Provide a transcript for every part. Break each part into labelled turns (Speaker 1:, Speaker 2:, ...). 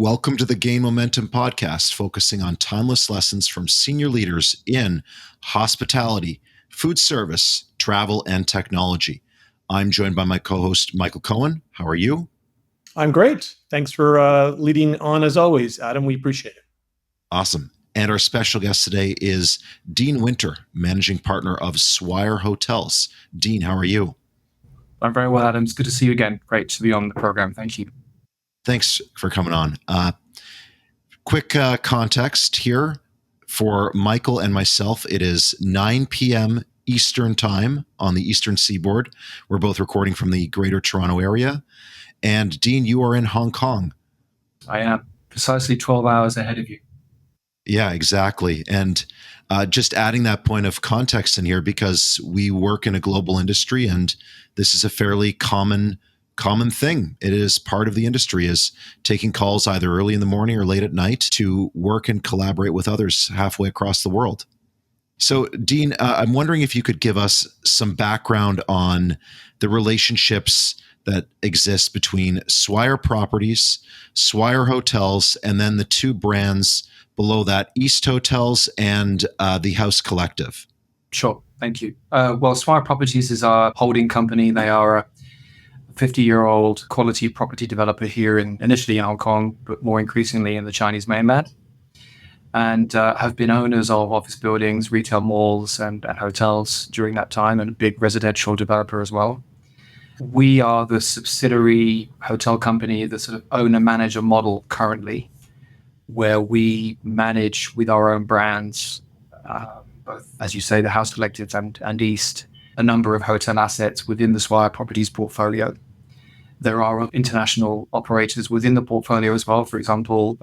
Speaker 1: Welcome to the Gain Momentum podcast, focusing on timeless lessons from senior leaders in hospitality, food service, travel, and technology. I'm joined by my co-host, Michael Cohen. How are you?
Speaker 2: I'm great. Thanks for leading on as always, Adam. We appreciate it.
Speaker 1: Awesome. And our special guest today is Dean Winter, managing partner of Swire Hotels. Dean, how are you?
Speaker 3: I'm very well, Adam. It's good to see you again. Great to be on the program. Thank you.
Speaker 1: Thanks for coming on. Quick context here for Michael and myself. It is 9 p.m. Eastern time on the Eastern Seaboard. We're both recording from the Greater Toronto area. And Dean, you are in Hong Kong.
Speaker 3: I am precisely 12 hours ahead of you.
Speaker 1: Yeah, exactly. And just adding that point of context in here, because we work in a global industry and this is a fairly common thing. It is part of the industry, is taking calls either early in the morning or late at night to work and collaborate with others halfway across the world. So, Dean, I'm wondering if you could give us some background on the relationships that exist between Swire Properties, Swire Hotels, and then the two brands below that, East Hotels and the House Collective.
Speaker 3: Sure. Thank you. Well, Swire Properties is our holding company. They are a 50-year-old quality property developer here initially in Hong Kong, but more increasingly in the Chinese mainland, and have been owners of office buildings, retail malls, and hotels during that time, and a big residential developer as well. We are the subsidiary hotel company, the sort of owner-manager model currently, where we manage with our own brands, both, as you say, the House Collective and East, a number of hotel assets within the Swire Properties portfolio. There are international operators within the portfolio as well. For example,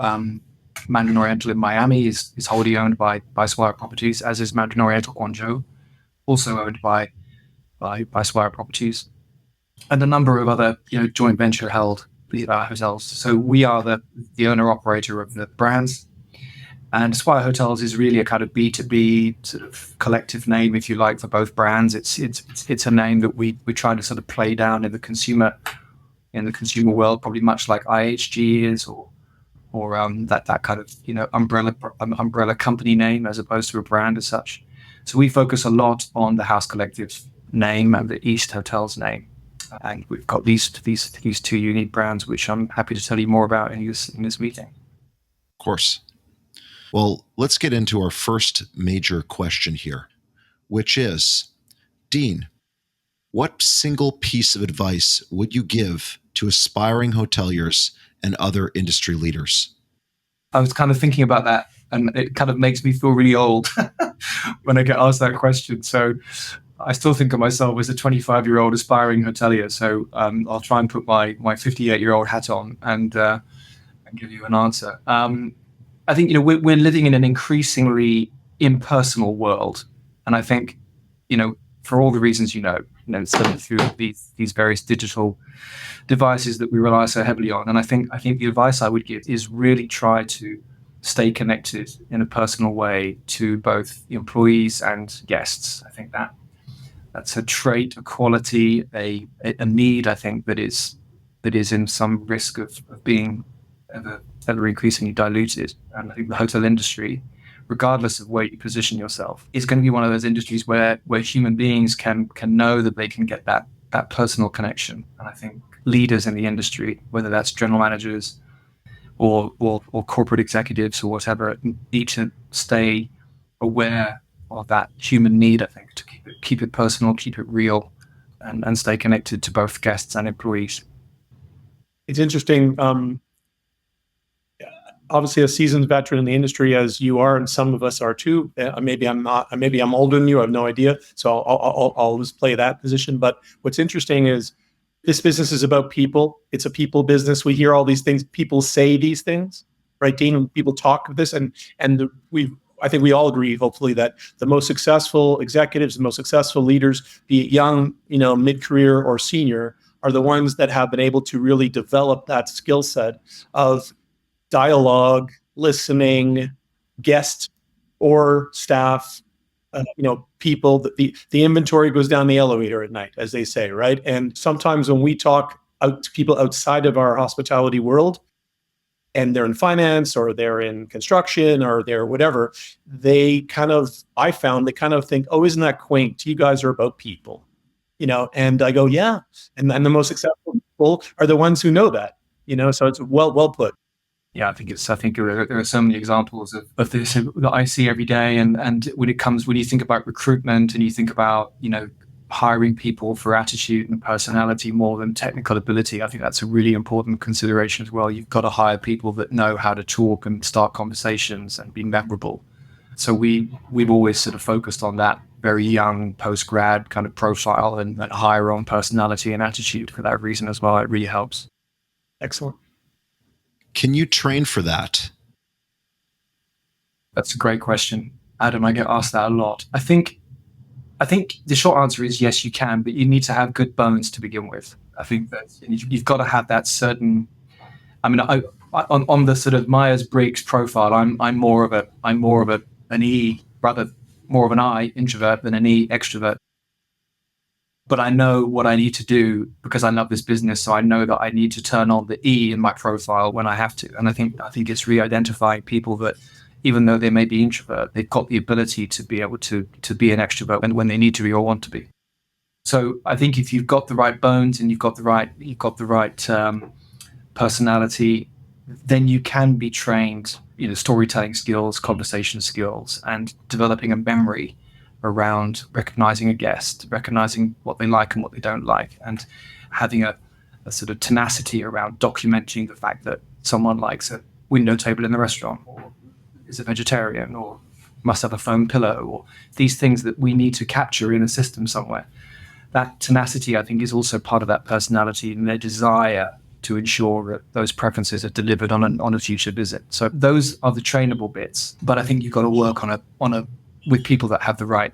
Speaker 3: Mandarin Oriental in Miami is wholly owned by Swire Properties, as is Mandarin Oriental Guangzhou, also owned by Swire Properties, and a number of other joint venture held hotels. So we are the owner operator of the brands. And Swire Hotels is really a kind of B2B sort of collective name, if you like, for both brands. It's a name that we try to sort of play down in the consumer world, probably much like IHG is, or that kind of umbrella company name as opposed to a brand as such. So we focus a lot on the House Collective name and the East Hotels name, and we've got these two unique brands, which I'm happy to tell you more about in this meeting.
Speaker 1: Of course. Well, let's get into our first major question here, which is, Dean, what single piece of advice would you give to aspiring hoteliers and other industry leaders?
Speaker 3: I was kind of thinking about that, and it kind of makes me feel really old when I get asked that question. So I still think of myself as a 25-year-old aspiring hotelier. So I'll try and put my 58-year-old hat on and give you an answer. I think we're living in an increasingly impersonal world, and I think for all the reasons through these various digital devices that we rely so heavily on. And I think the advice I would give is really try to stay connected in a personal way to both employees and guests. I think that's a trait, a quality, a need, I think, that is in some risk of being ever increasingly diluted. And I think the hotel industry, regardless of where you position yourself, is going to be one of those industries where human beings can know that they can get that personal connection. And I think leaders in the industry, whether that's general managers or corporate executives or whatever, need to stay aware of that human need, I think, to keep it personal, keep it real, and stay connected to both guests and employees.
Speaker 2: It's interesting. Obviously, a seasoned veteran in the industry, as you are, and some of us are too. Maybe I'm not. Maybe I'm older than you. I have no idea. So I'll just play that position. But what's interesting is this business is about people. It's a people business. We hear all these things. People say these things, right, Dean? People talk of this, and I think we all agree, hopefully, that the most successful executives, the most successful leaders, be it young, mid-career or senior, are the ones that have been able to really develop that skill set of dialogue, listening, guest or staff, people. The inventory goes down the elevator at night, as they say, right? And sometimes when we talk out to people outside of our hospitality world, and they're in finance or they're in construction or they're whatever, I found they kind of think, oh, isn't that quaint? You guys are about people, and I go, yeah. And the most successful people are the ones who know that, so it's well put.
Speaker 3: Yeah, I think there are so many examples of this that I see every day. And when you think about recruitment and you think about, hiring people for attitude and personality more than technical ability, I think that's a really important consideration as well. You've got to hire people that know how to talk and start conversations and be memorable. So we've always sort of focused on that very young post-grad kind of profile and hire on personality and attitude for that reason as well. It really helps.
Speaker 2: Excellent.
Speaker 1: Can you train for that?
Speaker 3: That's a great question, Adam. I get asked that a lot. I think the short answer is yes, you can, but you need to have good bones to begin with. I think that you've got to have that certain. I mean, on the sort of Myers-Briggs profile, I'm more of an E, rather more of an I introvert than an E extrovert. But I know what I need to do because I love this business, so I know that I need to turn on the E in my profile when I have to. And I think it's re-identifying people that, even though they may be introvert, they've got the ability to be able to be an extrovert when they need to be or want to be. So I think if you've got the right bones and you've got the right personality, then you can be trained, storytelling skills, conversation skills, and developing a memory around recognizing a guest, recognizing what they like and what they don't like, and having a sort of tenacity around documenting the fact that someone likes a window table in the restaurant, or is a vegetarian, or must have a foam pillow, or these things that we need to capture in a system somewhere. That tenacity, I think, is also part of that personality and their desire to ensure that those preferences are delivered on a future visit. So those are the trainable bits. But I think you've got to work with people that have the right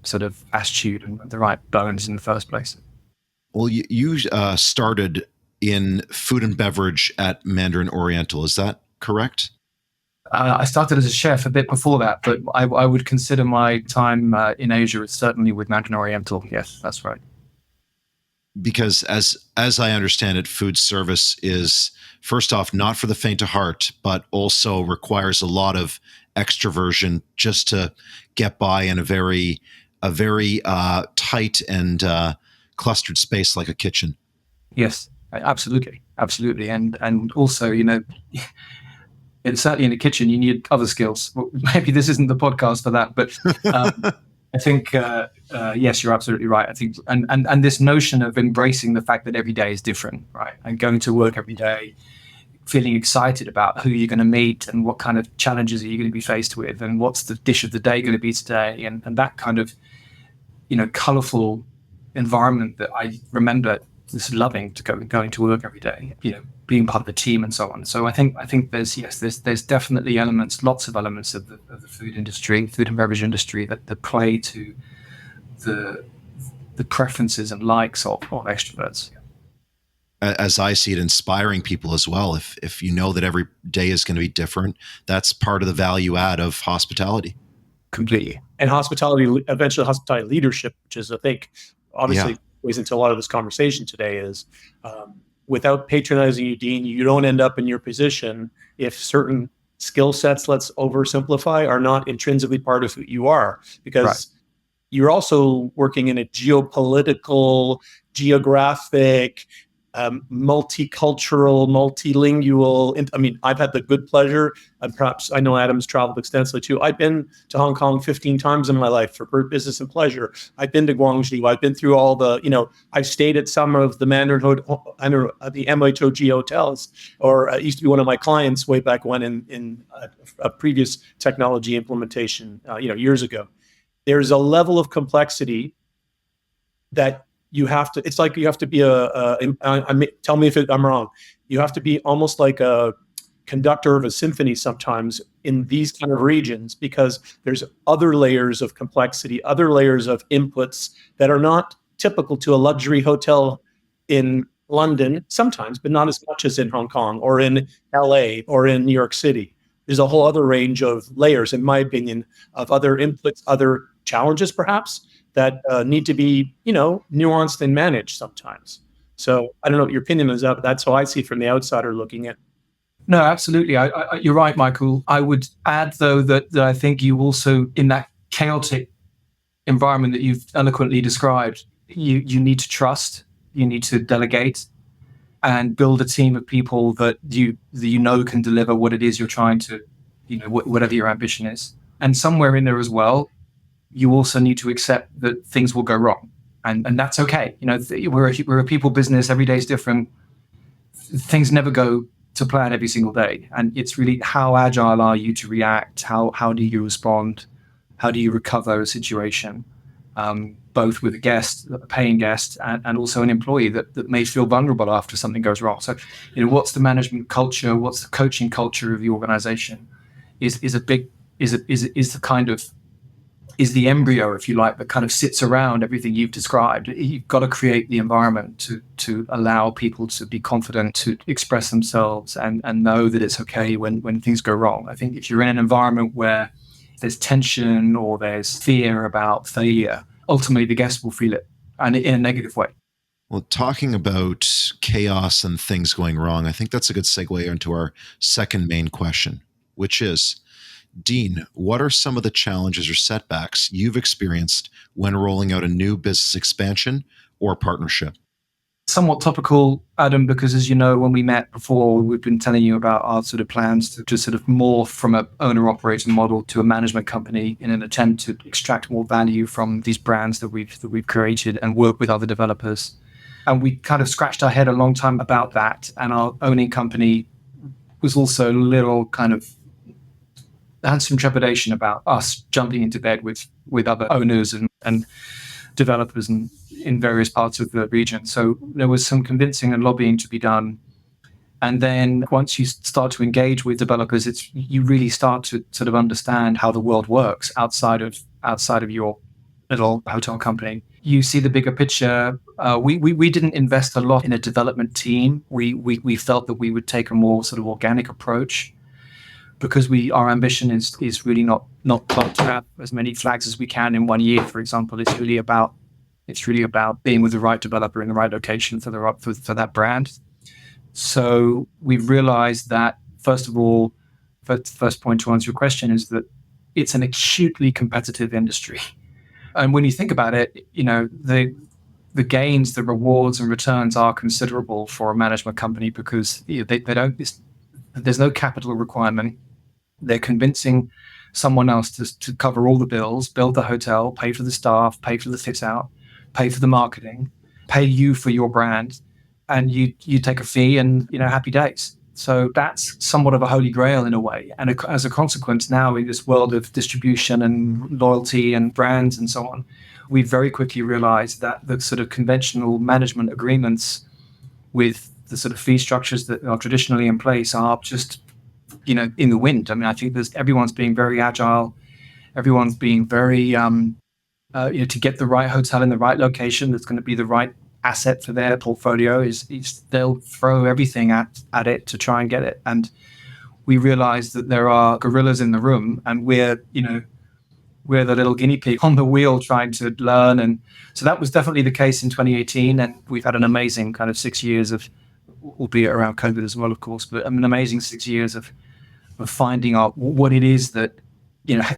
Speaker 3: sort of attitude and the right bones in the first place.
Speaker 1: Well, you started in food and beverage at Mandarin Oriental. Is that correct?
Speaker 3: I started as a chef a bit before that, but I would consider my time in Asia certainly with Mandarin Oriental. Yes, that's right.
Speaker 1: Because as I understand it, food service is, first off, not for the faint of heart, but also requires a lot of extroversion just to get by in a very tight and clustered space like a kitchen.
Speaker 3: Yes, absolutely, and also, it's certainly in the kitchen, you need other skills. Well, maybe this isn't the podcast for that, but I think, yes, you're absolutely right. I think, and this notion of embracing the fact that every day is different, right? And going to work every day, feeling excited about who you're going to meet and what kind of challenges are you going to be faced with, and what's the dish of the day going to be today, and that kind of, colorful environment that I remember just loving going to work every day, being part of the team and so on. So I think there's definitely lots of elements of the food and beverage industry that play to the preferences and likes of extroverts.
Speaker 1: As I see it, inspiring people as well. If you know that every day is going to be different, that's part of the value add of hospitality.
Speaker 2: Completely. And eventually hospitality leadership, which is, I think, obviously weighs into a lot of this conversation today, is without patronizing you, Dean, you don't end up in your position if certain skill sets, let's oversimplify, are not intrinsically part of who you are, because you're also working in a geopolitical, geographic, multicultural, multilingual. I mean, I've had the good pleasure, and perhaps I know Adam's traveled extensively too. I've been to Hong Kong 15 times in my life for business and pleasure. I've been to Guangzhou. I've been through all the, I've stayed at some of the the MOHG hotels, or it used to be one of my clients way back when in a previous technology implementation, years ago. There's a level of complexity that you have to, it's like you have to be tell me if I'm wrong. You have to be almost like a conductor of a symphony sometimes in these kind of regions, because there's other layers of complexity, other layers of inputs that are not typical to a luxury hotel in London sometimes, but not as much as in Hong Kong or in LA or in New York City. There's a whole other range of layers, in my opinion, of other inputs, other challenges perhaps, that need to be, nuanced and managed sometimes. So I don't know what your opinion is, but that's how I see it from the outsider looking in.
Speaker 3: No, absolutely. You're right, Michael. I would add, though, that I think you also, in that chaotic environment that you've eloquently described, you need to trust, you need to delegate, and build a team of people that you know can deliver what it is you're trying to, whatever your ambition is. And somewhere in there as well, you also need to accept that things will go wrong, and that's okay. We're a people business. Every day is different. Things never go to plan every single day, and it's really how agile are you to react? How do you respond? How do you recover a situation? Both with a guest, a paying guest, and also an employee that may feel vulnerable after something goes wrong. So, what's the management culture? What's the coaching culture of the organization? Is the embryo, if you like, that kind of sits around everything you've described. You've got to create the environment to allow people to be confident, to express themselves, and know that it's okay when things go wrong. I think if you're in an environment where there's tension or there's fear about failure, ultimately the guest will feel it, and in a negative way.
Speaker 1: Well, talking about chaos and things going wrong, I think that's a good segue into our second main question, which is, Dean, what are some of the challenges or setbacks you've experienced when rolling out a new business expansion or partnership?
Speaker 3: Somewhat topical, Adam, because as you know, when we met before, we've been telling you about our sort of plans to sort of morph from an owner-operator model to a management company in an attempt to extract more value from these brands that we've created and work with other developers. And we kind of scratched our head a long time about that. And our owning company was also a little kind of had some trepidation about us jumping into bed with other owners and developers and in various parts of the region. So there was some convincing and lobbying to be done. And then once you start to engage with developers, you really start to sort of understand how the world works outside of your little hotel company. You see the bigger picture. We didn't invest a lot in a development team. We felt that we would take a more sort of organic approach, because our ambition is really not to have as many flags as we can in 1 year, for example. It's really about being with the right developer in the right location for that brand. So we've realized that, first of all, first point to answer your question is that it's an acutely competitive industry. And when you think about it, the gains, the rewards and returns are considerable for a management company, because there's no capital requirement. They're convincing someone else to cover all the bills, build the hotel, pay for the staff, pay for the fit out, pay for the marketing, pay you for your brand, and you take a fee and, happy days. So that's somewhat of a holy grail in a way. And as a consequence, now in this world of distribution and loyalty and brands and so on, we very quickly realized that the sort of conventional management agreements with the sort of fee structures that are traditionally in place are just in the wind. I mean, I think everyone's being very agile. Everyone's being very, to get the right hotel in the right location that's going to be the right asset for their portfolio is they'll throw everything at it to try and get it. And we realize that there are gorillas in the room, and we're the little guinea pig on the wheel trying to learn. And so that was definitely the case in 2018. And we've had an amazing kind of 6 years of, albeit around COVID as well, of course, but an amazing 6 years of finding out what it is that,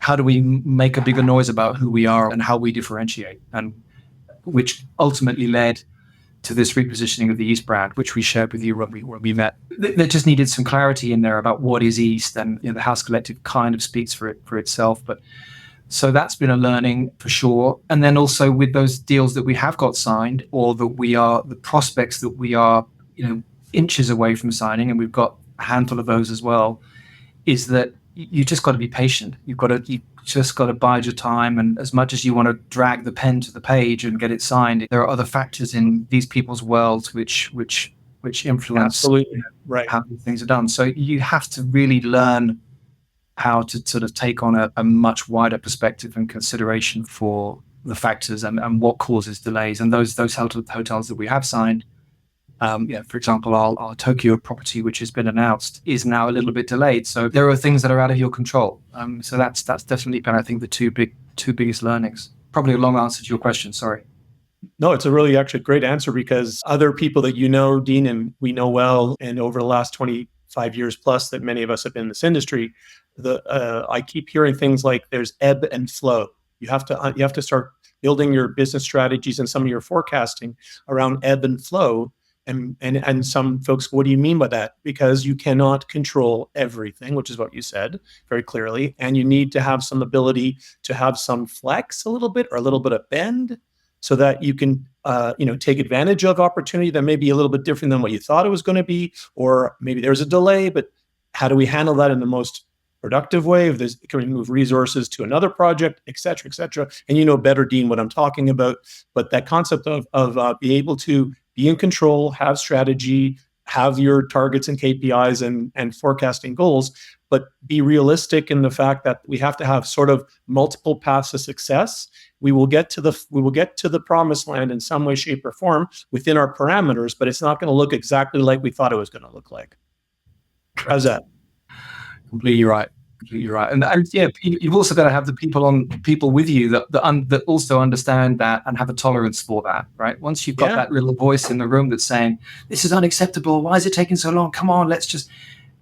Speaker 3: how do we make a bigger noise about who we are and how we differentiate, and which ultimately led to this repositioning of the East brand, which we shared with you when we met. There just needed some clarity in there about what is East, and the House Collective kind of speaks for itself. But so that's been a learning for sure. And then also with those deals that we have got signed, or that the prospects that we are, inches away from signing, and we've got a handful of those as well, is that you just got to be patient. You just got to bide your time. And as much as you want to drag the pen to the page and get it signed, there are other factors in these people's worlds which influence
Speaker 2: Absolutely. Right.
Speaker 3: how things are done. So you have to really learn how to sort of take on a much wider perspective and consideration for the factors and what causes delays. And those hotels that we have signed, for example, our Tokyo property, which has been announced, is now a little bit delayed. So there are things that are out of your control. So that's definitely been, I think, the two biggest learnings. Probably a long answer to your question. Sorry.
Speaker 2: No, it's a really actually great answer, because other people that Dean, and we know well, and over the last 25 5 years plus that many of us have been in this industry, I keep hearing things like there's ebb and flow. You have to start building your business strategies and some of your forecasting around ebb and flow. And some folks, what do you mean by that? Because you cannot control everything, which is what you said very clearly, and you need to have some ability to have some flex a little bit or a little bit of bend, so that you can take advantage of opportunity that may be a little bit different than what you thought it was going to be, or maybe there's a delay. But how do we handle that in the most productive way? If there's, can we move resources to another project, et cetera, et cetera? And you know better, Dean, what I'm talking about. But that concept of being able to be in control, have strategy, have your targets and KPIs and forecasting goals, but be realistic in the fact that we have to have sort of multiple paths to success. We will get to the promised land in some way, shape, or form within our parameters, but it's not going to look exactly like we thought it was going to look like. How's that?
Speaker 3: Completely right. Completely right. And yeah, you've also got to have the people with you that also understand that and have a tolerance for that, right? Once you've got that little voice in the room that's saying, this is unacceptable, why is it taking so long? Come on,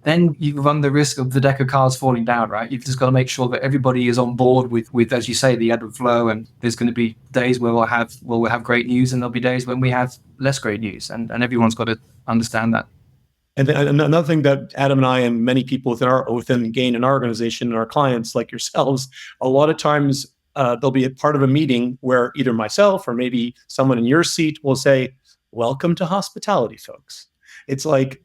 Speaker 3: then you run the risk of the deck of cards falling down, right? You've just got to make sure that everybody is on board with, as you say, the ebb and flow. And there's going to be days where we'll have great news, and there'll be days when we have less great news, and everyone's got to understand that.
Speaker 2: And another thing that Adam and I and many people within Gain in our organization and our clients like yourselves, a lot of times there'll be a part of a meeting where either myself or maybe someone in your seat will say, "Welcome to hospitality, folks." It's like,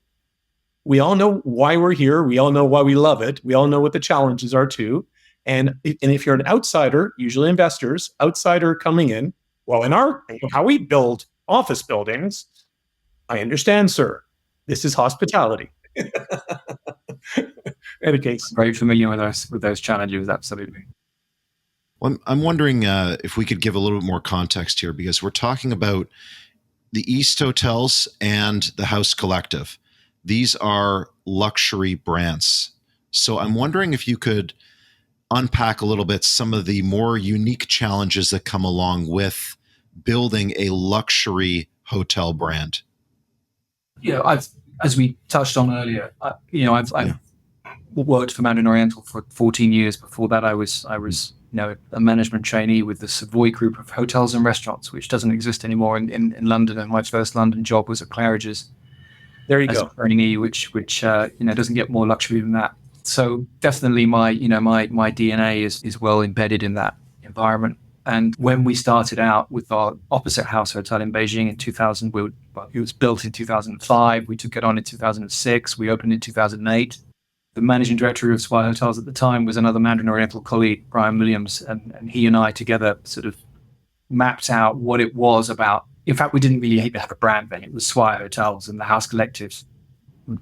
Speaker 2: we all know why we're here. We all know why we love it. We all know what the challenges are too. And if you're an outsider, usually investors, outsider coming in, well, in how we build office buildings, I understand, sir. This is hospitality. In any case,
Speaker 3: very familiar with those challenges, absolutely.
Speaker 1: Well, I'm wondering if we could give a little bit more context here, because we're talking about the East Hotels and the House Collective. These are luxury brands. So I'm wondering if you could unpack a little bit some of the more unique challenges that come along with building a luxury hotel brand.
Speaker 3: As we touched on earlier, I've worked for Mandarin Oriental for 14 years. Before that, I was a management trainee with the Savoy Group of hotels and restaurants, which doesn't exist anymore in London. And my first London job was at Claridge's.
Speaker 2: There you go.
Speaker 3: Trainee, which doesn't get more luxury than that. So definitely my DNA is well embedded in that environment. And when we started out with our Opposite House Hotel in Beijing in 2000, it was built in 2005. We took it on in 2006. We opened in 2008. The managing director of Swire Hotels at the time was another Mandarin Oriental colleague, Brian Williams, and he and I together sort of mapped out what it was about. In fact, we didn't really even have a brand then. It was Swire Hotels, and the House Collective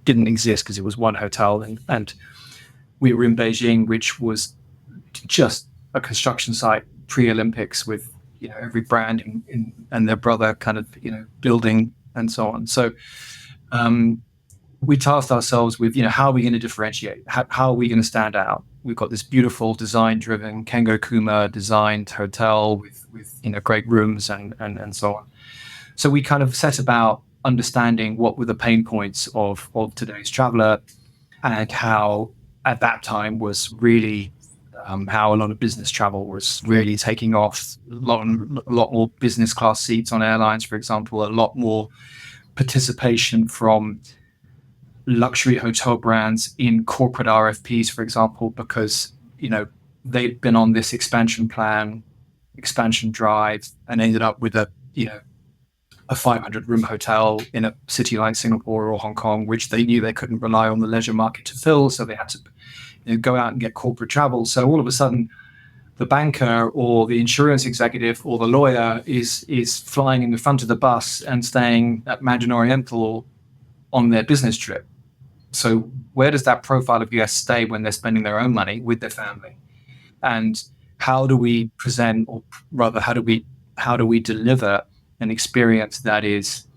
Speaker 3: didn't exist because it was one hotel. And we were in Beijing, which was just a construction site pre-Olympics, with every brand and their brother kind of building and so on. So we tasked ourselves with how are we going to differentiate? How are we going to stand out? We've got this beautiful design-driven Kengo Kuma designed hotel with great rooms and so on. So we kind of set about understanding what were the pain points of today's traveler, and how at that time was really how a lot of business travel was really taking off. A lot more business class seats on airlines, for example, a lot more participation from luxury hotel brands in corporate RFPs, for example, because they'd been on this expansion drive, and ended up with a 500-room hotel in a city like Singapore or Hong Kong, which they knew they couldn't rely on the leisure market to fill, so they had to go out and get corporate travel. So all of a sudden, the banker or the insurance executive or the lawyer is flying in the front of the bus and staying at Mandarin Oriental on their business trip. So where does that profile of US stay when they're spending their own money with their family? And how do we present, or rather, how do we deliver an experience that is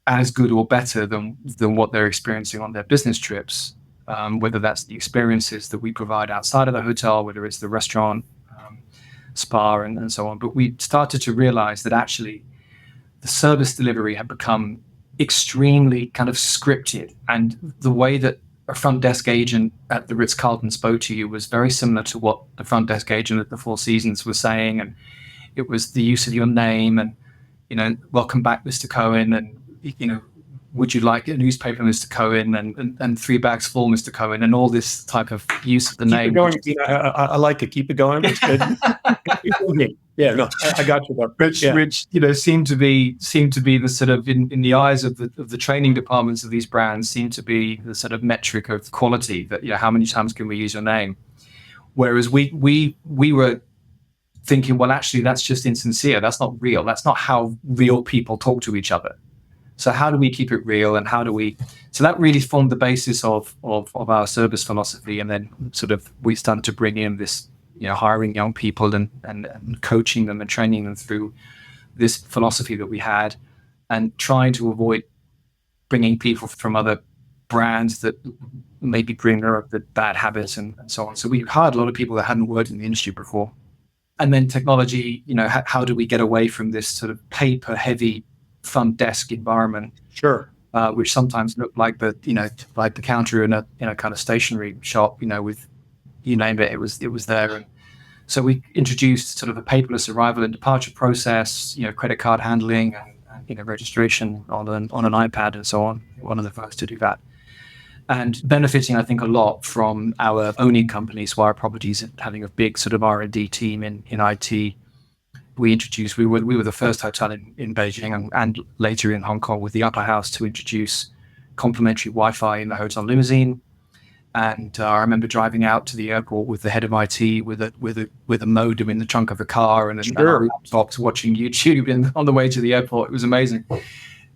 Speaker 3: as good or better than what they're experiencing on their business trips? Whether that's the experiences that we provide outside of the hotel, whether it's the restaurant, spa, and so on. But we started to realize that actually the service delivery had become extremely kind of scripted, and the way that a front desk agent at the Ritz-Carlton spoke to you was very similar to what the front desk agent at the Four Seasons was saying. And it was the use of your name and, welcome back, Mr. Cohen. And, would you like a newspaper, Mr. Cohen? And 3 bags full, Mr. Cohen. And all this type of use of the name.
Speaker 2: Keep it going. I like it. Keep it going. It's good. Yeah, no, I got you there.
Speaker 3: Which seemed to be the sort of in the eyes of the training departments of these brands seemed to be the sort of metric of quality, that how many times can we use your name? Whereas we were thinking, well, actually that's just insincere. That's not real. That's not how real people talk to each other. So how do we keep it real, and so that really formed the basis of our service philosophy. And then sort of we started to bring in this, hiring young people and coaching them and training them through this philosophy that we had, and trying to avoid bringing people from other brands that maybe bring the bad habits and so on. So we hired a lot of people that hadn't worked in the industry before. And then technology, how do we get away from this sort of paper heavy front desk environment?
Speaker 2: Sure.
Speaker 3: Which sometimes looked like the counter in a kind of stationery shop, with you name it, it was there. And so we introduced sort of a paperless arrival and departure process, credit card handling and registration on an iPad and so on. One of the first to do that, and benefiting, I think, a lot from our owning company, Swire Properties, having a big sort of R&D team in IT. We were the first hotel in Beijing and later in Hong Kong with the Upper House to introduce complimentary Wi-Fi in the hotel limousine. And I remember driving out to the airport with the head of IT with a modem in the trunk of a car and a laptop, watching YouTube on the way to the airport. It was amazing.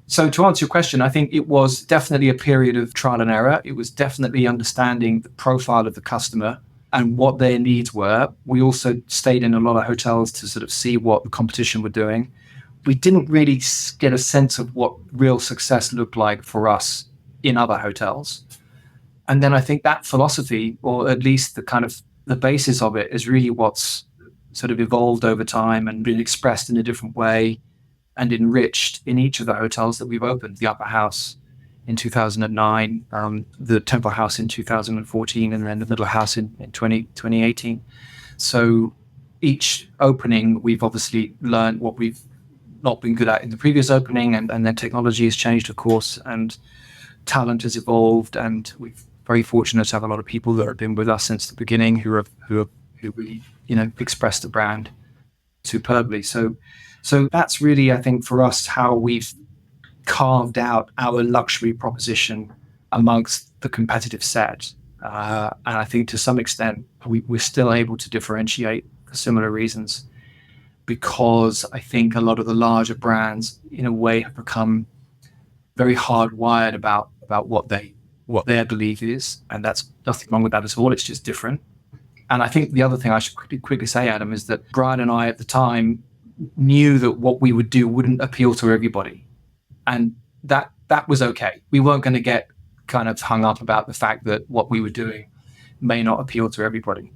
Speaker 3: So to answer your question, I think it was definitely a period of trial and error. It was definitely understanding the profile of the customer and what their needs were. We also stayed in a lot of hotels to sort of see what the competition were doing. We didn't really get a sense of what real success looked like for us in other hotels. And then I think that philosophy, or at least the basis of it, is really what's sort of evolved over time and been expressed in a different way and enriched in each of the hotels that we've opened. The Upper House in 2009, the Temple House in 2014, and then the Middle House in 2018. So each opening, we've obviously learned what we've not been good at in the previous opening, and then technology has changed, of course, and talent has evolved, and we're very fortunate to have a lot of people that have been with us since the beginning who really expressed the brand superbly. So that's really, I think, for us, how we've carved out our luxury proposition amongst the competitive set. And I think to some extent, we're still able to differentiate for similar reasons, because I think a lot of the larger brands, in a way, have become very hardwired about what their belief is. And that's nothing wrong with that at all. It's just different. And I think the other thing I should quickly say, Adam, is that Brian and I at the time knew that what we would do wouldn't appeal to everybody. And that was okay. We weren't going to get kind of hung up about the fact that what we were doing may not appeal to everybody.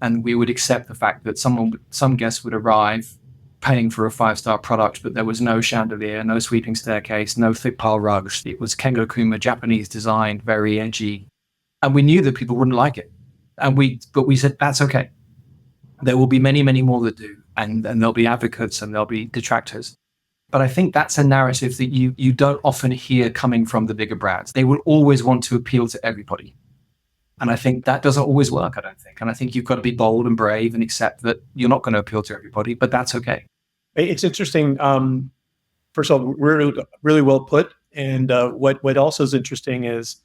Speaker 3: And we would accept the fact that some guests would arrive paying for a 5-star product, but there was no chandelier, no sweeping staircase, no thick pile rugs. It was Kengo Kuma, Japanese designed, very edgy. And we knew that people wouldn't like it. But we said, that's okay. There will be many, many more that do. And there'll be advocates and there'll be detractors. But I think that's a narrative that you don't often hear coming from the bigger brands. They will always want to appeal to everybody. And I think that doesn't always work, I don't think. And I think you've got to be bold and brave and accept that you're not going to appeal to everybody, but that's okay.
Speaker 2: It's interesting. First of all, really, really well put. And what also is interesting is,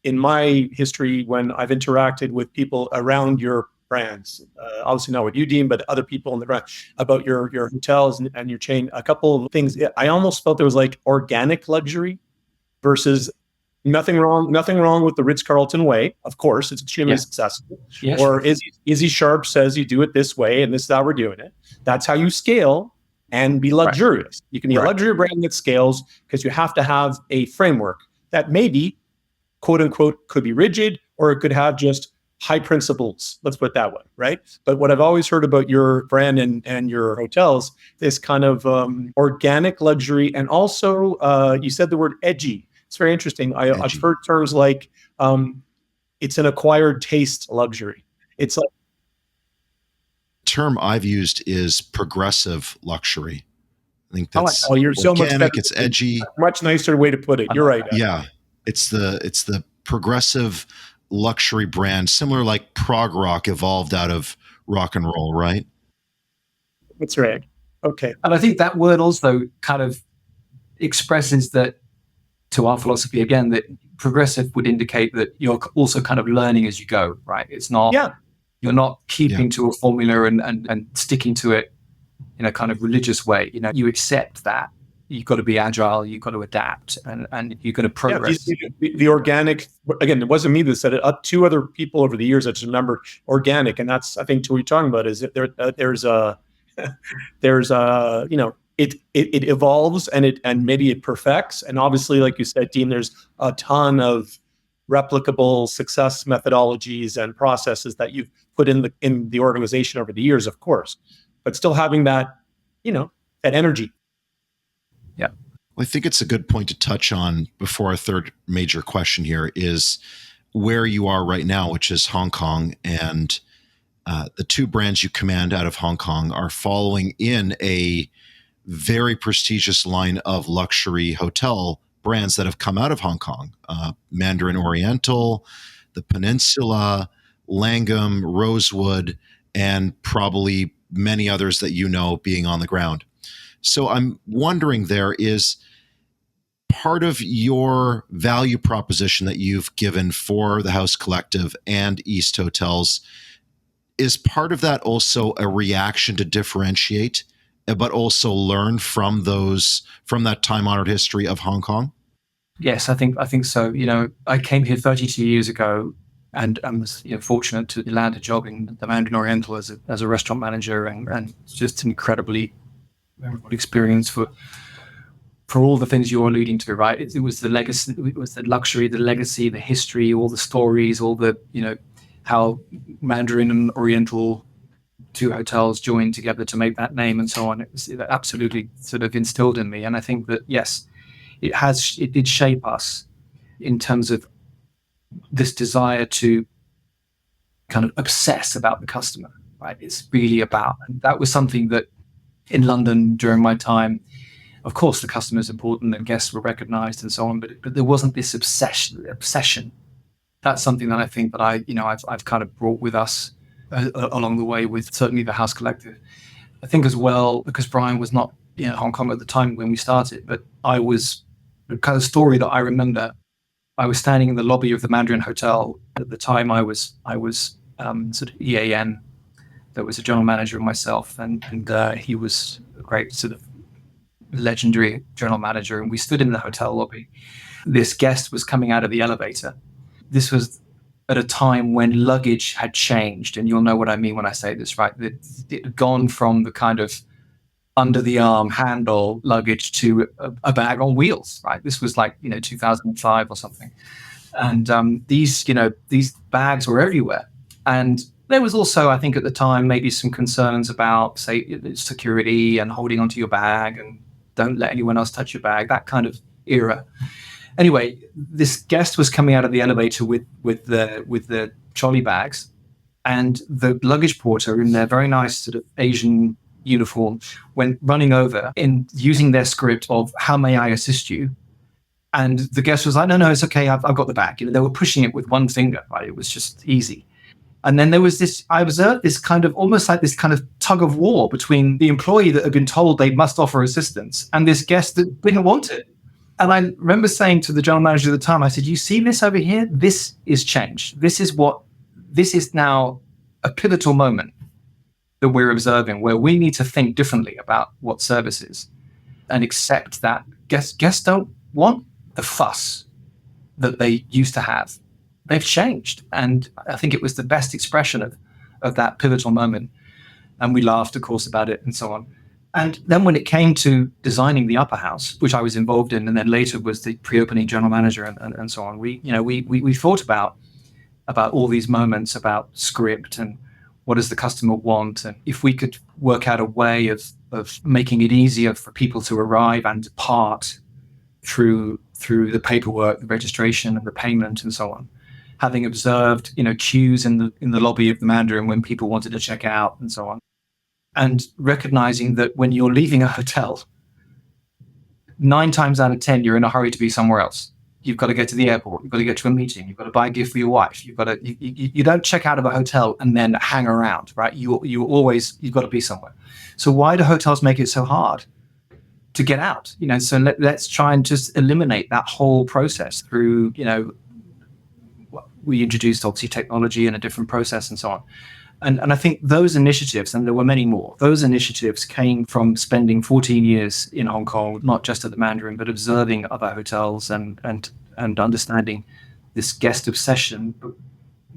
Speaker 2: in my history, when I've interacted with people around your brands, obviously not with you, Dean, but other people in the brand, about your hotels and your chain, a couple of things, I almost felt there was like organic luxury versus nothing wrong with the Ritz-Carlton way. Of course, it's extremely successful. Yes. Or Izzy Sharp says you do it this way, and this is how we're doing it. That's how you scale and be luxurious. Right. You can be a luxury brand that scales because you have to have a framework that maybe, quote unquote, could be rigid, or it could have just high principles. Let's put it that way, right? But what I've always heard about your brand and your hotels, this kind of organic luxury, and also you said the word edgy. It's very interesting. I've heard terms like it's an acquired taste luxury. It's like,
Speaker 1: Term I've used is progressive luxury. I think that's
Speaker 2: oh, you're so much better.
Speaker 1: organic. It's edgy.
Speaker 2: Much nicer way to put it. You're right.
Speaker 1: Yeah, it's the progressive luxury brand, similar like prog rock evolved out of rock and roll, right?
Speaker 2: That's right. Okay.
Speaker 3: And I think that word also kind of expresses that, to our philosophy again, that progressive would indicate that you're also kind of learning as you go, right? It's not, you're not keeping to a formula and sticking to it in a kind of religious way. You know, you accept that you've got to be agile, you've got to adapt, and you're going to progress.
Speaker 2: The organic, again, it wasn't me that said it. Two other people over the years I just remember organic, and that's, I think, to what you're talking about is that there's a you know, it evolves and maybe it perfects, and obviously, like you said, Dean, there's a ton of replicable success methodologies and processes that you've put in the organization over the years, of course, but still having that, you know, that energy.
Speaker 3: Yeah.
Speaker 1: Well, I think it's a good point to touch on before our third major question here is where you are right now, which is Hong Kong, and the two brands you command out of Hong Kong are following in a very prestigious line of luxury hotel brands that have come out of Hong Kong. Mandarin Oriental, the Peninsula, Langham, Rosewood, and probably many others that you know being on the ground. So I'm wondering, there is part of your value proposition that you've given for the House Collective and East Hotels, is part of that also a reaction to differentiate, but also learn from that time-honored history of Hong Kong?
Speaker 3: Yes, I think so. You know, I came here 32 years ago, and I was fortunate to land a job in the Mandarin Oriental as a restaurant manager, and just an incredibly memorable experience for all the things you're alluding to, right? It was the legacy, it was the luxury, the legacy, the history, all the stories, all the, how Mandarin and Oriental, two hotels joined together to make that name and so on. It absolutely sort of instilled in me. And I think that, yes, it did shape us in terms of this desire to kind of obsess about the customer, right? It's really about, and that was something that in London during my time, of course, the customer is important and guests were recognized and so on, but there wasn't this obsession. That's something that I think that I've kind of brought with us along the way with certainly the House Collective. I think as well, because Brian was not in Hong Kong at the time when we started, but I was, the kind of story that I remember, I was standing in the lobby of the Mandarin Hotel. At the time I was sort of EAN. There was a general manager and myself, and he was a great sort of legendary general manager. And we stood in the hotel lobby. This guest was coming out of the elevator. This was at a time when luggage had changed, and you'll know what I mean when I say this, right? It had gone from the kind of under the arm handle luggage to a bag on wheels, right? This was like 2005 or something, and these bags were everywhere. And there was also, I think at the time, maybe some concerns about, say, security and holding onto your bag and don't let anyone else touch your bag, that kind of era. Anyway, this guest was coming out of the elevator with the trolley bags, and the luggage porter in their very nice sort of Asian uniform went running over in using their script of "How may I assist you?" And the guest was like, "No, it's okay. I've got the bag." They were pushing it with one finger, right? It was just easy. And then there was this, I observed this kind of, almost like this kind of tug of war between the employee that had been told they must offer assistance and this guest that didn't want it. And I remember saying to the general manager at the time, I said, "You see this over here? This is change. This is now a pivotal moment that we're observing where we need to think differently about what service is and accept that guests don't want the fuss that they used to have. They've changed." And I think it was the best expression of that pivotal moment. And we laughed, of course, about it and so on. And then when it came to designing the upper house, which I was involved in, and then later was the pre-opening general manager and so on, we thought about all these moments, about script and what does the customer want, and if we could work out a way of making it easier for people to arrive and depart through the paperwork, the registration and the payment and so on. having observed, queues in the lobby of the Mandarin when people wanted to check out and so on, and recognizing that when you're leaving a hotel, 9 times out of 10, you're in a hurry to be somewhere else. You've got to get to the airport. You've got to get to a meeting. You've got to buy a gift for your wife. You don't check out of a hotel and then hang around, right? You've got to be somewhere. So why do hotels make it so hard to get out? So let's try and just eliminate that whole process through, we introduced obviously technology and a different process and so on. And I think those initiatives, and there were many more, those initiatives came from spending 14 years in Hong Kong, not just at the Mandarin, but observing other hotels and understanding this guest obsession,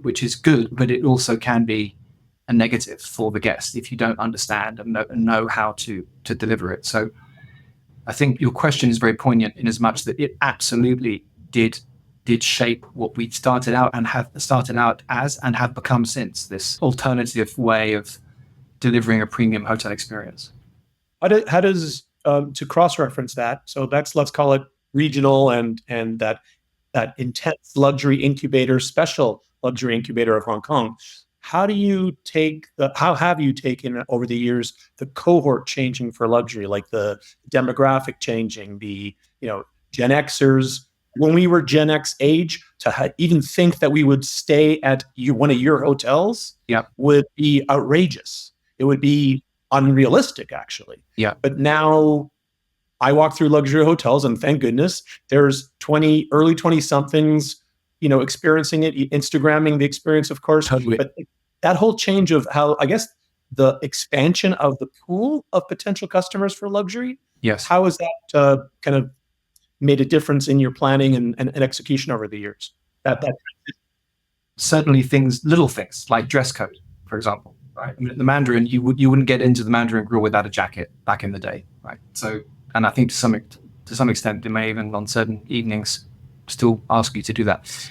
Speaker 3: which is good, but it also can be a negative for the guest if you don't understand and know how to deliver it. So I think your question is very poignant in as much that it absolutely did shape what we started out as and have become since, this alternative way of delivering a premium hotel experience.
Speaker 2: How does to cross-reference that? So let's call it regional and that intense luxury incubator, special luxury incubator of Hong Kong. How have you taken over the years the cohort changing for luxury, like the demographic changing, the Gen Xers? When we were Gen X age, to even think that we would stay at one of your hotels would be outrageous. It would be unrealistic, actually.
Speaker 3: Yeah.
Speaker 2: But now I walk through luxury hotels, and thank goodness there's early 20-somethings, experiencing it, Instagramming the experience, of course.
Speaker 3: Totally.
Speaker 2: But that whole change of how, I guess, the expansion of the pool of potential customers for luxury.
Speaker 3: Yes.
Speaker 2: How has that kind of made a difference in your planning and execution over the years? That
Speaker 3: certainly little things like dress code, for example. Right. I mean, at the Mandarin, you wouldn't get into the Mandarin Grill without a jacket back in the day, right? So, and I think to some extent, they may even on certain evenings still ask you to do that.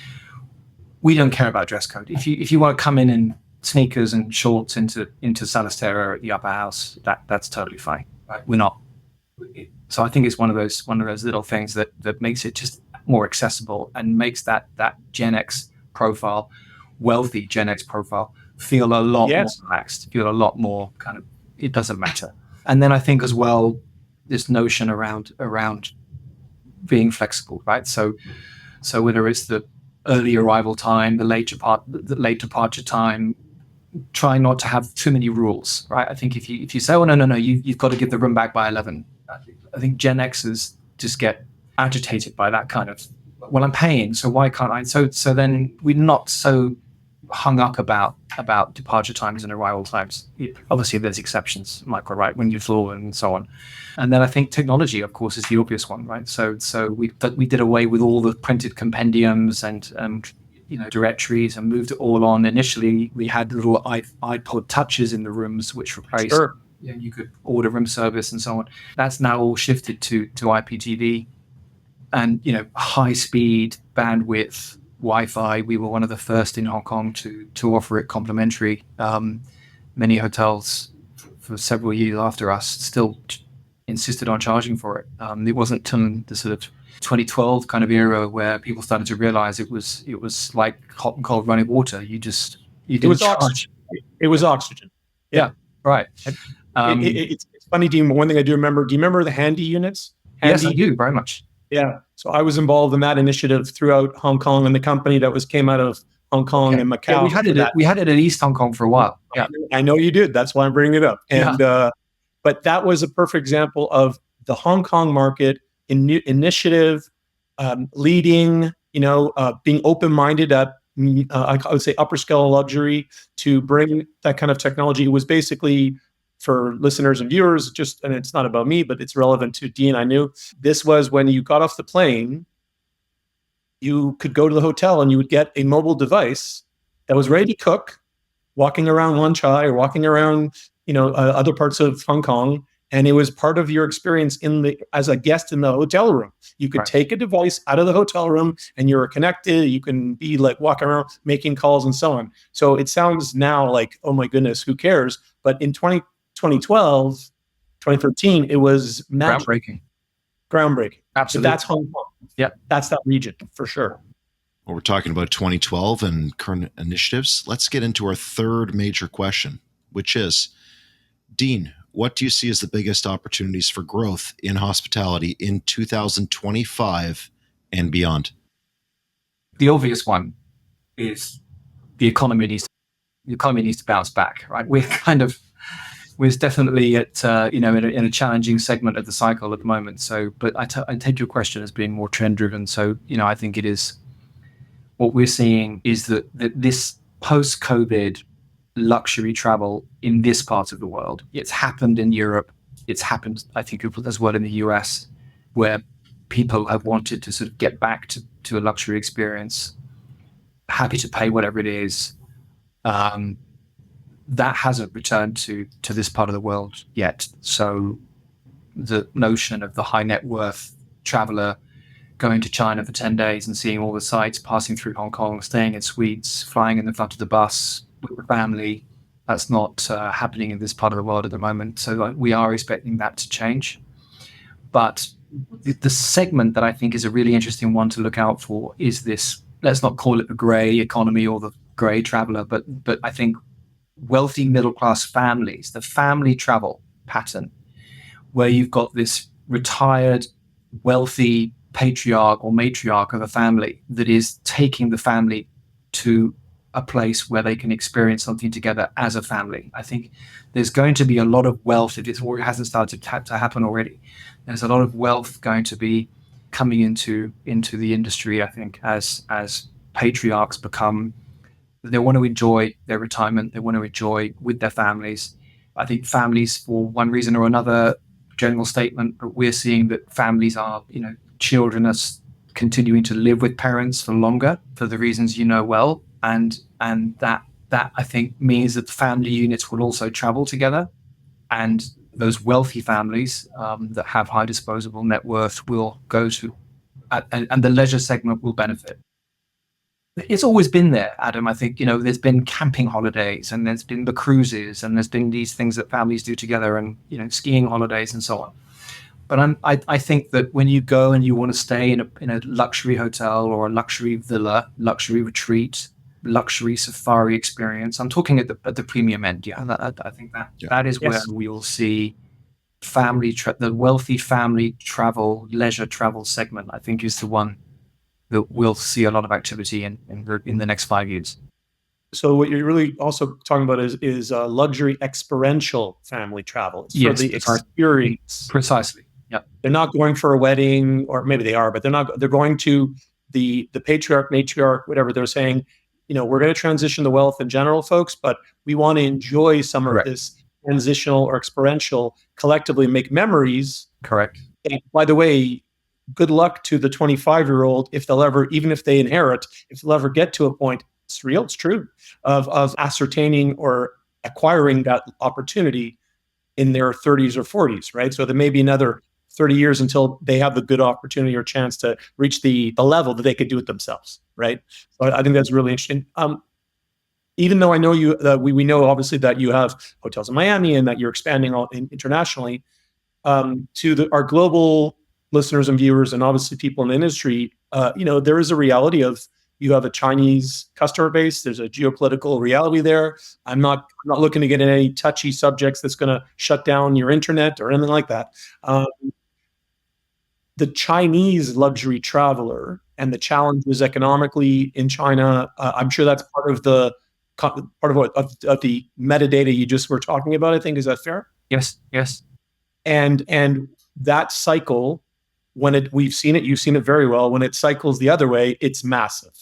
Speaker 3: We don't care about dress code. If you want to come in sneakers and shorts into Salistera at the upper house, that's totally fine. Right? We're not. So I think it's one of those little things that makes it just more accessible and makes that Gen X profile, wealthy Gen X profile, feel a lot more relaxed, feel a lot more kind of, it doesn't matter. And then I think as well, this notion around being flexible, right? So whether it's the early arrival time, the late departure time, try not to have too many rules, right? I think if you say, oh no, you've got to give the room back by 11. I think Gen Xers just get agitated by that kind of, well, I'm paying, so why can't I? So then we're not so hung up about departure times and arrival times. Obviously, there's exceptions, Michael, right? When you flew and so on. And then I think technology, of course, is the obvious one, right? So we did away with all the printed compendiums and directories and moved it all on. Initially, we had little iPod touches in the rooms, which replaced.
Speaker 2: Sure.
Speaker 3: You could order room service and so on. That's now all shifted to IPTV and high speed bandwidth Wi-Fi. We were one of the first in Hong Kong to offer it complimentary. Many hotels for several years after us still insisted on charging for it. It wasn't till the sort of 2012 kind of era where people started to realize it was like hot and cold running water. You didn't charge.
Speaker 2: Oxygen. It was oxygen.
Speaker 3: Yeah, right.
Speaker 2: It's funny, Dean. One thing I do remember. Do you remember the handy units?
Speaker 3: Yes, I do very much.
Speaker 2: Yeah. So I was involved in that initiative throughout Hong Kong, and the company that came out of Hong Kong and Macau.
Speaker 3: Yeah, we had it at East Hong Kong for a while. Yeah,
Speaker 2: I know you did. That's why I'm bringing it up. And but that was a perfect example of the Hong Kong market initiative, leading. Being open-minded at I would say upper scale luxury to bring that kind of technology. It was basically, for listeners and viewers, and it's not about me, but it's relevant to Dean. I knew this was when you got off the plane, you could go to the hotel and you would get a mobile device that was ready to cook, walking around Wan Chai or walking around, other parts of Hong Kong. And it was part of your experience as a guest in the hotel room. You could take a device out of the hotel room and you're connected. You can be like walking around, making calls and so on. So it sounds now like, oh my goodness, who cares? But in 2012, 2013, it was magic.
Speaker 3: Groundbreaking.
Speaker 2: Absolutely. So that's Hong Kong.
Speaker 3: Yeah.
Speaker 2: That's that region for sure.
Speaker 1: Well, we're talking about 2012 and current initiatives. Let's get into our third major question, which is, Dean, what do you see as the biggest opportunities for growth in hospitality in 2025 and beyond?
Speaker 3: The obvious one is the economy needs to bounce back, right? We're definitely at in a challenging segment of the cycle at the moment. So, but I take your question as being more trend driven. So, I think it is what we're seeing is that this post COVID luxury travel in this part of the world, it's happened in Europe, it's happened I think as well in the US, where people have wanted to sort of get back to a luxury experience, happy to pay whatever it is. That hasn't returned to this part of the world yet. So the notion of the high net worth traveler going to China for 10 days and seeing all the sights, passing through Hong Kong, staying in suites, flying in the front of the bus with the family, that's not happening in this part of the world at the moment. So we are expecting that to change. But the segment that I think is a really interesting one to look out for is this, let's not call it the gray economy or the gray traveler, but I think wealthy middle-class families, the family travel pattern, where you've got this retired, wealthy patriarch or matriarch of a family that is taking the family to a place where they can experience something together as a family. I think there's going to be a lot of wealth, if it hasn't started to happen already. There's a lot of wealth going to be coming into the industry, I think, as patriarchs they want to enjoy their retirement, they want to enjoy with their families. I think families, for one reason or another, general statement, but we're seeing that families are, children are continuing to live with parents for longer for the reasons well, and that I think means that the family units will also travel together, and those wealthy families that have high disposable net worth will go to, and the leisure segment will benefit. It's always been there, Adam. I think, there's been camping holidays, and there's been the cruises, and there's been these things that families do together, and, skiing holidays and so on. But I think that when you go and you want to stay in a luxury hotel or a luxury villa, luxury retreat, luxury safari experience, I'm talking at the premium end. Yeah, I think that is where we will see the wealthy family travel, leisure travel segment, I think, is the one that we'll see a lot of activity in the next 5 years.
Speaker 2: So what you're really also talking about is luxury experiential family travel. It's for the experience.
Speaker 3: Precisely. Yeah.
Speaker 2: They're not going for a wedding, or maybe they are, but they're going to the patriarch, matriarch, whatever they're saying, we're going to transition the wealth in general, folks, but we want to enjoy some of this transitional or experiential, collectively make memories.
Speaker 3: Correct.
Speaker 2: And by the way, good luck to the 25-year-old if they'll ever, even if they inherit, if they'll ever get to a point, it's real, it's true, of ascertaining or acquiring that opportunity in their 30s or 40s, right? So there may be another 30 years until they have the good opportunity or chance to reach the level that they could do it themselves, right? So I think that's really interesting. Even though I know we know obviously that you have hotels in Miami and that you're expanding internationally, to our global listeners and viewers, and obviously people in the industry, there is a reality of you have a Chinese customer base. There's a geopolitical reality there. I'm not looking to get in any touchy subjects that's going to shut down your internet or anything like that. The Chinese luxury traveler and the challenges economically in China, I'm sure that's part of the metadata you just were talking about. I think, is that fair?
Speaker 3: Yes.
Speaker 2: And that cycle, we've seen it, you've seen it very well. When it cycles the other way, it's massive.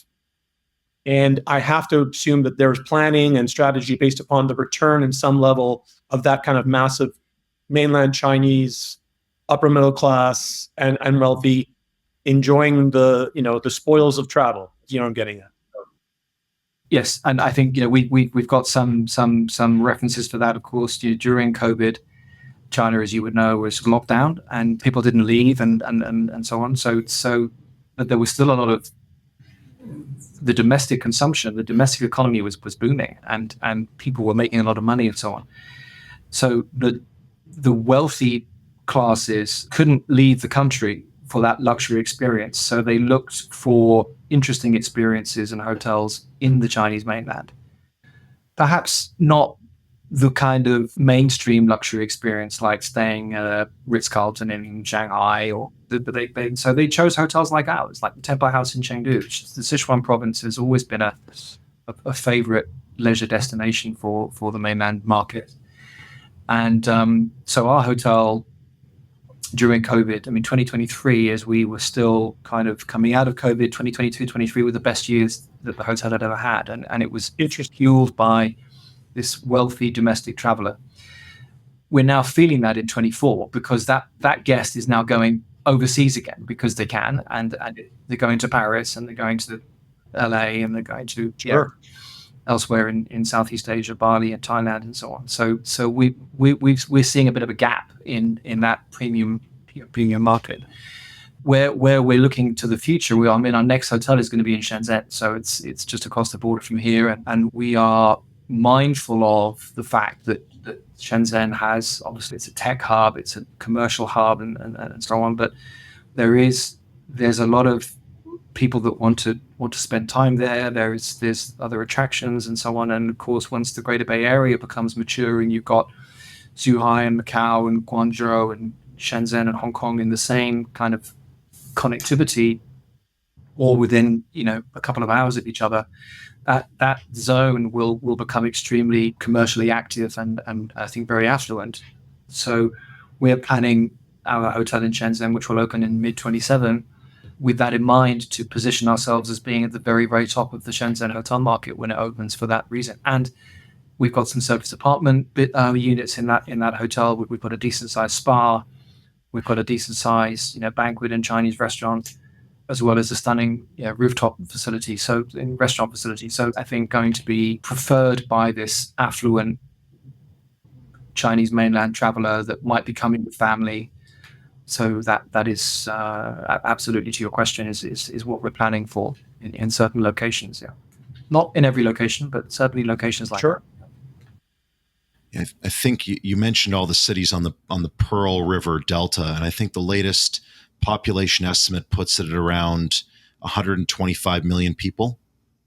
Speaker 2: And I have to assume that there's planning and strategy based upon the return in some level of that kind of massive mainland Chinese, upper middle class and wealthy enjoying the spoils of travel. I'm getting at.
Speaker 3: Yes, and I think we've got some references to that. Of course, during COVID, China, as you would know, was locked down and people didn't leave and so on. So, but there was still a lot of the domestic consumption. The domestic economy was booming, and people were making a lot of money and so on. So the wealthy classes couldn't leave the country for that luxury experience. So they looked for interesting experiences and hotels in the Chinese mainland. Perhaps not the kind of mainstream luxury experience like staying at a Ritz-Carlton in Shanghai, so they chose hotels like ours, like the Temple House in Chengdu. The Sichuan province has always been a favorite leisure destination for the mainland market. And so our hotel during COVID, 2023, as we were still kind of coming out of COVID, 2022, 23 were the best years that the hotel had ever had. And it was fueled by this wealthy domestic traveler. We're now feeling that in 24 because that guest is now going overseas again because they can, and they're going to Paris and they're going to LA and they're going to elsewhere in Southeast Asia, Bali and Thailand and so on. So we're seeing a bit of a gap in that premium market. Where we're looking to the future, our next hotel is going to be in Shenzhen, so it's just across the border from here, and we are mindful of the fact that Shenzhen has, obviously it's a tech hub, it's a commercial hub and so on, but there's a lot of people that want to spend time there. There's other attractions and so on, and of course once the Greater Bay Area becomes mature and you've got Zhuhai and Macau and Guangzhou and Shenzhen and Hong Kong in the same kind of connectivity, or within a couple of hours of each other, that zone will become extremely commercially active and I think very affluent. So we're planning our hotel in Shenzhen, which will open in mid-27, with that in mind, to position ourselves as being at the very, very top of the Shenzhen hotel market when it opens for that reason. And we've got some service apartment units in that hotel. We've got a decent sized spa. We've got a decent sized banquet and Chinese restaurant, as well as a stunning rooftop facility, restaurant facility. So I think going to be preferred by this affluent Chinese mainland traveler that might be coming with family. So that is absolutely, to your question, is what we're planning for in certain locations. Yeah, not in every location, but certainly locations like that.
Speaker 1: I think you mentioned all the cities on the Pearl River Delta, and I think the latest population estimate puts it at around 125 million people.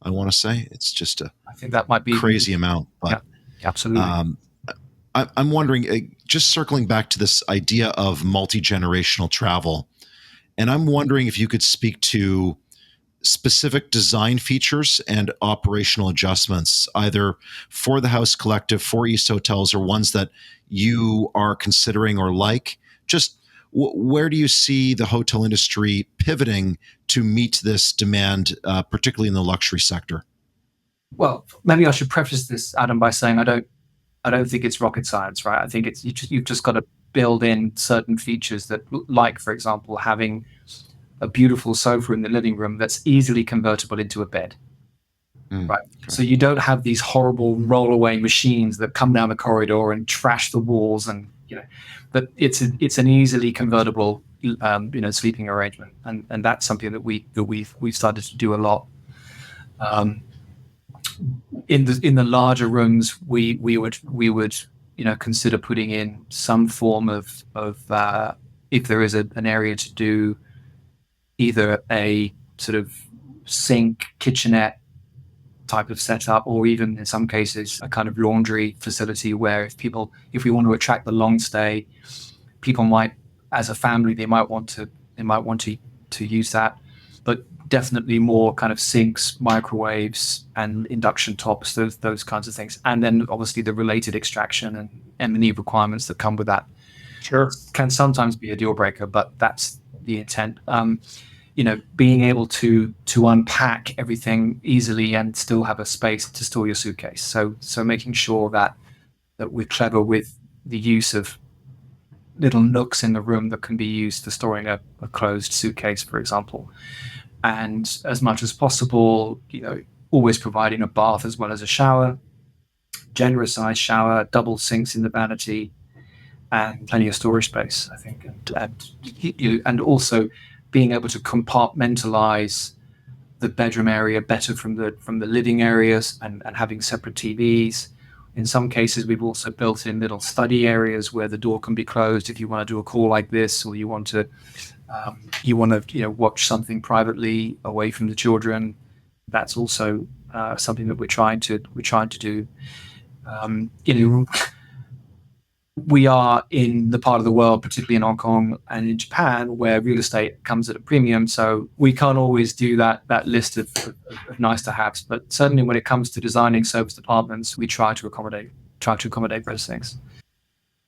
Speaker 1: I want to say it's just I
Speaker 3: think that might be
Speaker 1: crazy amount. But
Speaker 3: yeah, absolutely.
Speaker 1: I'm wondering, just circling back to this idea of multi-generational travel, and I'm wondering if you could speak to specific design features and operational adjustments, either for the House Collective, for East Hotels, or ones that you are considering or like. Just where do you see the hotel industry pivoting to meet this demand, particularly in the luxury sector?
Speaker 3: Well, maybe I should preface this, Adam, by saying I don't think it's rocket science, right? I think you've just got to build in certain features that, like, for example, having a beautiful sofa in the living room that's easily convertible into a bed, right? Okay. So you don't have these horrible roll-away machines that come down the corridor and trash the walls, and but it's an easily convertible, sleeping arrangement, and that's something that we've started to do a lot. In the larger rooms, we would consider putting in some form of if there is an area to do either a sort of sink kitchenette type of setup, or even in some cases a kind of laundry facility where if we want to attract the long stay, people might, as a family, they might want to use that. But definitely more kind of sinks, microwaves, and induction tops, those kinds of things. And then obviously the related extraction and M&E requirements that come with that.
Speaker 2: Sure.
Speaker 3: Can sometimes be a deal breaker, but that's the intent. Being able to unpack everything easily and still have a space to store your suitcase. So making sure that we're clever with the use of little nooks in the room that can be used for storing a closed suitcase, for example. And as much as possible, always providing a bath as well as a shower, generous size shower, double sinks in the vanity, and plenty of storage space, I think. And also being able to compartmentalize the bedroom area better from the living areas, and having separate TVs. In some cases, we've also built in little study areas where the door can be closed if you want to do a call like this, or you want to You want to watch something privately away from the children. That's also something that we're trying to do. We are in the part of the world, particularly in Hong Kong and in Japan, where real estate comes at a premium. So we can't always do that list of nice to haves. But certainly when it comes to designing service apartments, we try to accommodate those things.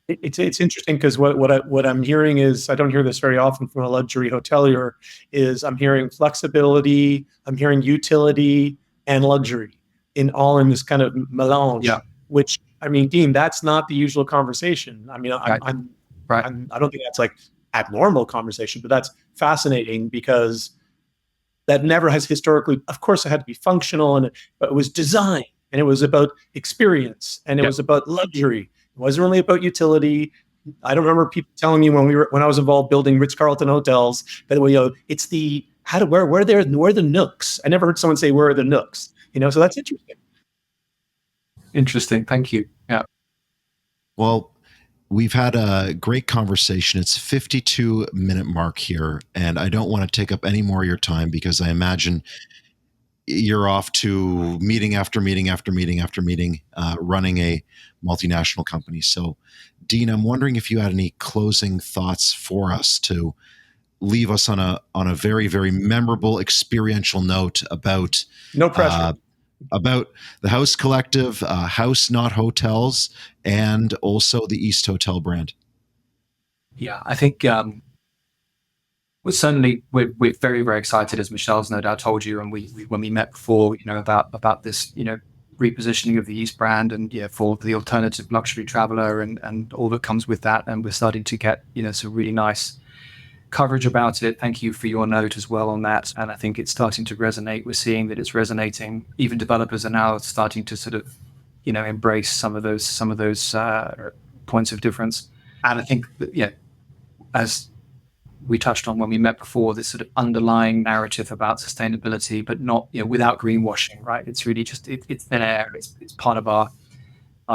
Speaker 2: It's interesting because what I'm hearing is, I don't hear this very often from a luxury hotelier, is I'm hearing flexibility, I'm hearing utility and luxury in this kind of melange.
Speaker 3: Yeah.
Speaker 2: Which, I mean, Dean, that's not the usual conversation. I mean,
Speaker 3: Right.
Speaker 2: I don't think that's like abnormal conversation, but that's fascinating because that never has historically. Of course, it had to be functional, but it was design, and it was about experience, and it was about luxury. It wasn't really about utility. I don't remember people telling me when I was involved building Ritz-Carlton hotels that it's the where are the nooks. I never heard someone say where are the nooks. So that's interesting.
Speaker 3: Interesting. Thank you. Yeah.
Speaker 1: Well, we've had a great conversation. It's 52-minute mark here, and I don't want to take up any more of your time because I imagine you're off to meeting after meeting after meeting after meeting, running a multinational company. So, Dean, I'm wondering if you had any closing thoughts for us to leave us on a very, very memorable experiential note about
Speaker 2: No pressure.
Speaker 1: About the House Collective, House Not Hotels, and also the East Hotel brand.
Speaker 3: Yeah, I think certainly we're very, very excited, as Michelle's no doubt told you, and when we met before, about this, repositioning of the East brand, and for the alternative luxury traveler and all that comes with that, and we're starting to get some really nice coverage about it. Thank you for your note as well on that, and I think it's starting to resonate. We're seeing that it's resonating. Even developers are now starting to sort of embrace some of those points of difference, and I think that, as we touched on when we met before, this sort of underlying narrative about sustainability, but not without greenwashing, right? It's really just it's thin air. It's part of our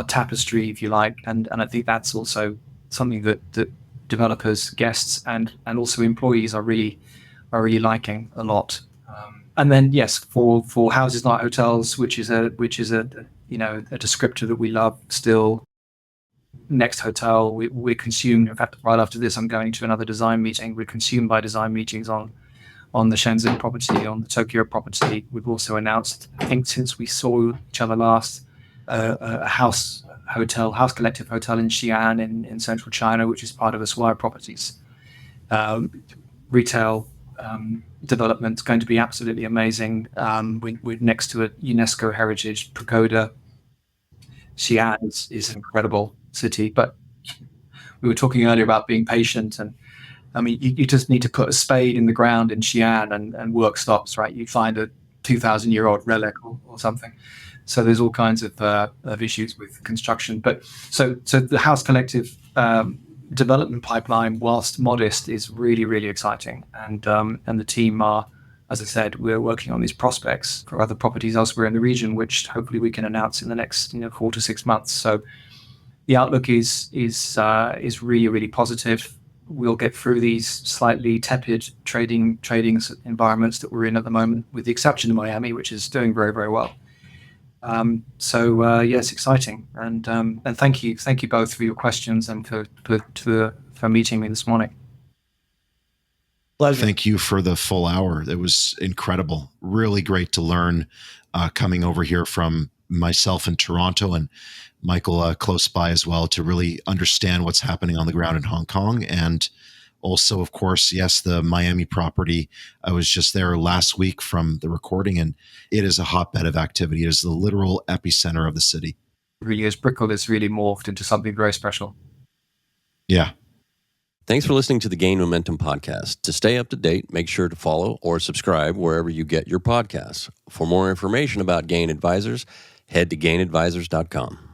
Speaker 3: tapestry, if you like, and I think that's also something that developers, guests, and also employees are really liking a lot. And then yes, for Houses Not Hotels, which is a descriptor that we love still. Next hotel, we're consumed. In fact, right after this, I'm going to another design meeting. We're consumed by design meetings on the Shenzhen property, on the Tokyo property. We've also announced, I think since we saw each other last, a house collective hotel in Xi'an in central China, which is part of the Swire Properties. Retail development is going to be absolutely amazing. We're next to a UNESCO heritage pagoda. Xi'an is an incredible city, but we were talking earlier about being patient, and I mean, you just need to put a spade in the ground in Xi'an and work stops, right? You find a 2,000-year-old relic or something. So there's all kinds of issues with construction. But so the House Collective development pipeline, whilst modest, is really, really exciting. And the team are, as I said, we're working on these prospects for other properties elsewhere in the region, which hopefully we can announce in the next 4 to 6 months. So the outlook is really, really positive. We'll get through these slightly tepid trading environments that we're in at the moment, with the exception of Miami, which is doing very, very well. Yes, exciting, and thank you both for your questions and for meeting me this morning.
Speaker 2: Pleasure.
Speaker 1: Thank you for the full hour. It was incredible. Really great to learn coming over here from myself in Toronto and Michael close by as well, to really understand what's happening on the ground in Hong Kong. And also, of course, yes, the Miami property. I was just there last week from the recording, and it is a hotbed of activity. It is the literal epicenter of the city.
Speaker 3: It really is. Brickell is really morphed into something very special.
Speaker 1: Yeah.
Speaker 4: Thanks for listening to the Gain Momentum podcast. To stay up to date, make sure to follow or subscribe wherever you get your podcasts. For more information about Gain Advisors, head to gainadvisors.com.